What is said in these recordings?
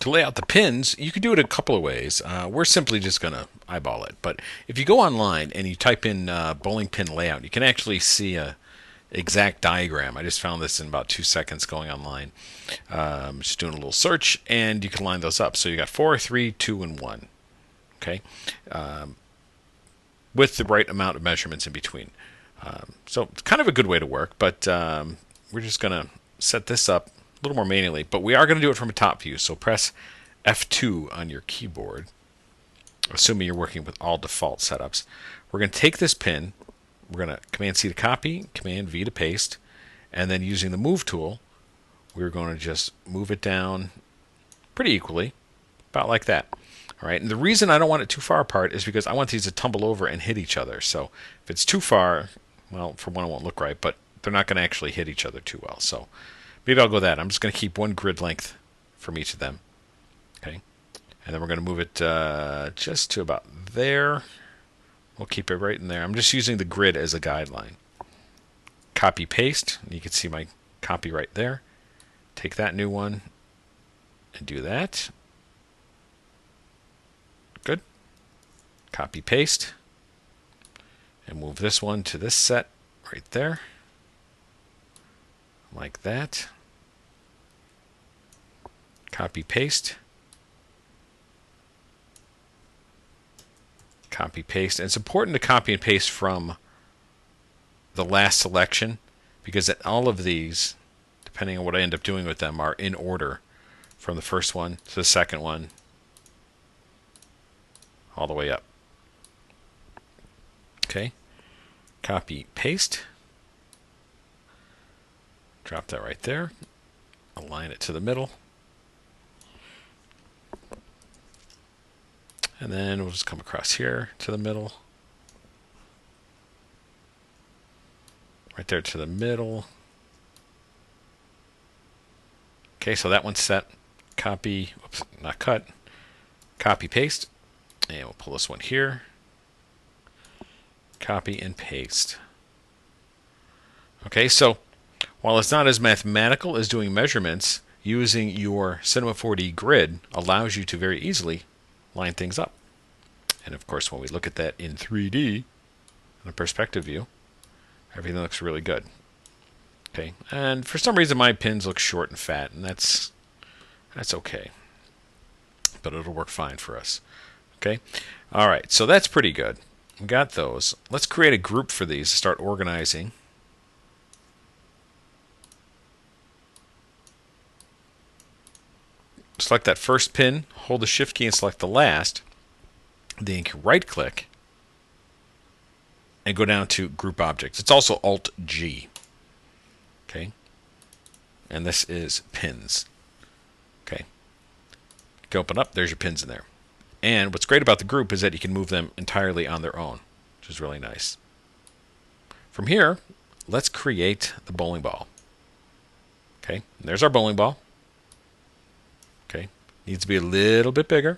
To lay out the pins, you can do it a couple of ways. We're simply just going to eyeball it. But if you go online and you type in bowling pin layout, you can actually see a exact diagram. I just found this in about 2 seconds going online. Just doing a little search, and you can line those up. So you got 4, 3, 2, and 1. Okay, with the right amount of measurements in between. So it's kind of a good way to work, but we're just going to set this up a little more manually. But we are going to do it from a top view. So press F2 on your keyboard, assuming you're working with all default setups. We're going to take this pin. We're going to Command C to copy, Command V to paste, and then using the Move tool, we're going to just move it down pretty equally, about like that. All right, and the reason I don't want it too far apart is because I want these to tumble over and hit each other. So if it's too far, well, for one, it won't look right, but they're not going to actually hit each other too well. So maybe I'll go that. I'm just going to keep one grid length from each of them. Okay, and then we're going to move it just to about there. We'll keep it right in there. I'm just using the grid as a guideline. Copy, paste. You can see my copy right there. Take that new one and do that. Good. Copy, paste. And move this one to this set right there. Like that. Copy, paste. Copy, paste. And it's important to copy and paste from the last selection, because all of these, depending on what I end up doing with them, are in order from the first one to the second one all the way up. Okay, copy, paste, drop that right there, align it to the middle, and then we'll just come across here to the middle, right there to the middle. Okay, so that one's set. Copy, oops, not cut, copy, paste, and we'll pull this one here. Copy and paste. Okay, so while it's not as mathematical as doing measurements, using your Cinema 4D grid allows you to very easily line things up. And of course, when we look at that in 3D, in a perspective view, everything looks really good. Okay, and for some reason my pins look short and fat, and that's okay. But it'll work fine for us. Okay, all right, so that's pretty good. We got those. Let's create a group for these to start organizing. Select that first pin, hold the Shift key and select the last. Then you can right click and go down to Group Objects. It's also Alt-G. Okay, and this is pins. Okay, you can open up, there's your pins in there. And what's great about the group is that you can move them entirely on their own, which is really nice. From here, let's create the bowling ball. Okay, and there's our bowling ball. Okay, needs to be a little bit bigger.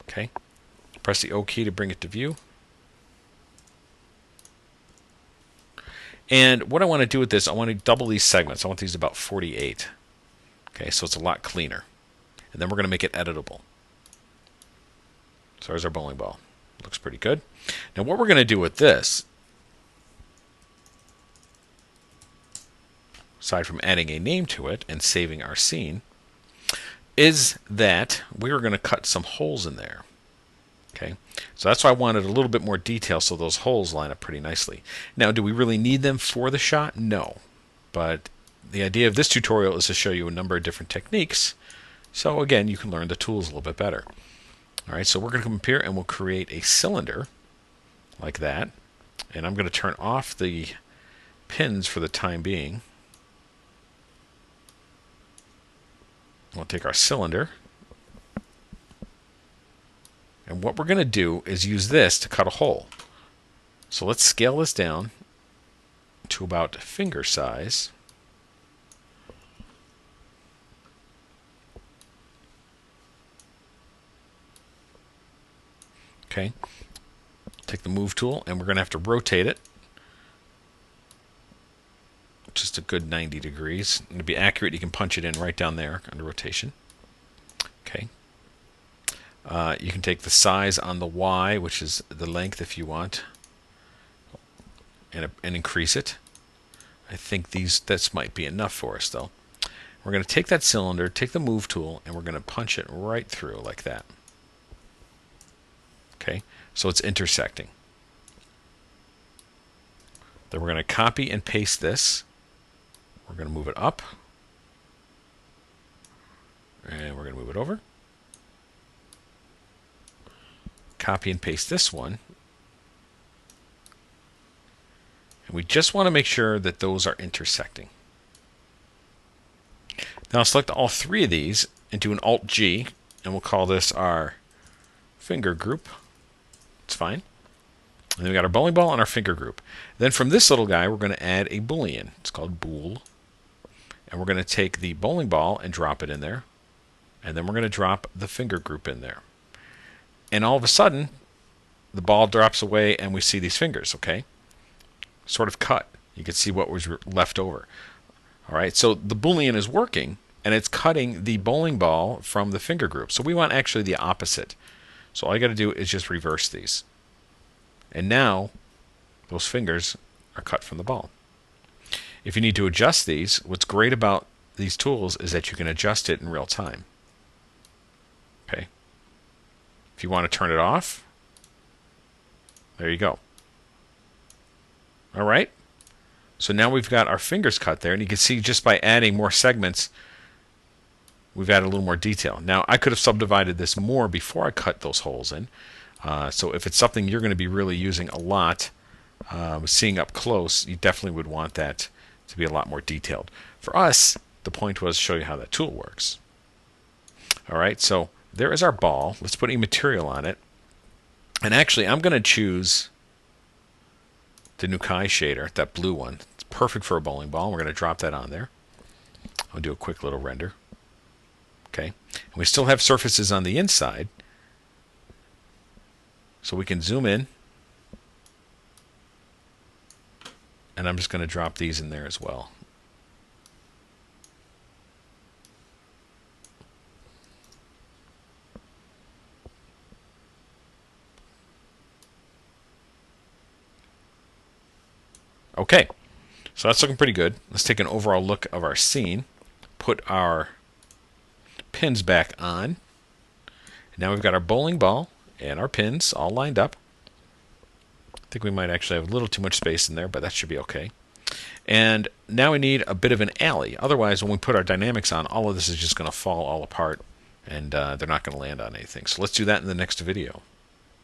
Okay, press the O key to bring it to view. And what I want to do with this, I want to double these segments. I want these about 48. Okay, so it's a lot cleaner. And then we're going to make it editable. So there's our bowling ball. Looks pretty good. Now what we're going to do with this, aside from adding a name to it and saving our scene, is that we're going to cut some holes in there. Okay, so that's why I wanted a little bit more detail so those holes line up pretty nicely. Now, do we really need them for the shot? No. But the idea of this tutorial is to show you a number of different techniques. So again, you can learn the tools a little bit better. All right, so we're going to come up here and we'll create a cylinder like that. And I'm going to turn off the pins for the time being. We'll take our cylinder. And what we're going to do is use this to cut a hole. So let's scale this down to about finger size. Okay. Take the Move tool, and we're going to have to rotate it just a good 90 degrees. And to be accurate, you can punch it in right down there under rotation. Okay. You can take the size on the Y, which is the length if you want, and increase it. I think this might be enough for us though. We're going to take that cylinder, take the move tool, and we're going to punch it right through like that. Okay, so it's intersecting. Then we're going to copy and paste this. We're going to move it up. And we're going to move it over. Copy and paste this one. And we just want to make sure that those are intersecting. Now select all three of these and do an Alt-G, and we'll call this our finger group. It's fine. And then we got our bowling ball and our finger group. Then from this little guy, we're going to add a boolean. It's called bool. And we're going to take the bowling ball and drop it in there. And then we're going to drop the finger group in there. And all of a sudden, the ball drops away and we see these fingers, okay? Sort of cut. You can see what was left over. All right, so the boolean is working, and it's cutting the bowling ball from the finger group. So we want actually the opposite. So all you got to do is just reverse these. And now those fingers are cut from the ball. If you need to adjust these, what's great about these tools is that you can adjust it in real time. Okay. If you want to turn it off, there you go. All right. So now we've got our fingers cut there, and you can see just by adding more segments, we've added a little more detail. Now, I could have subdivided this more before I cut those holes in. So if it's something you're going to be really using a lot, seeing up close, you definitely would want that to be a lot more detailed. For us, the point was to show you how that tool works. All right, so there is our ball. Let's put any material on it. And actually, I'm going to choose the Nukai shader, that blue one. It's perfect for a bowling ball. We're going to drop that on there. I'll do a quick little render. Okay, and we still have surfaces on the inside. So we can zoom in. And I'm just going to drop these in there as well. Okay, so that's looking pretty good. Let's take an overall look of our scene. Put our pins back on. Now we've got our bowling ball and our pins all lined up. I think we might actually have a little too much space in there, but that should be okay. And now we need a bit of an alley. Otherwise, when we put our dynamics on, all of this is just going to fall all apart, and they're not going to land on anything. So let's do that in the next video.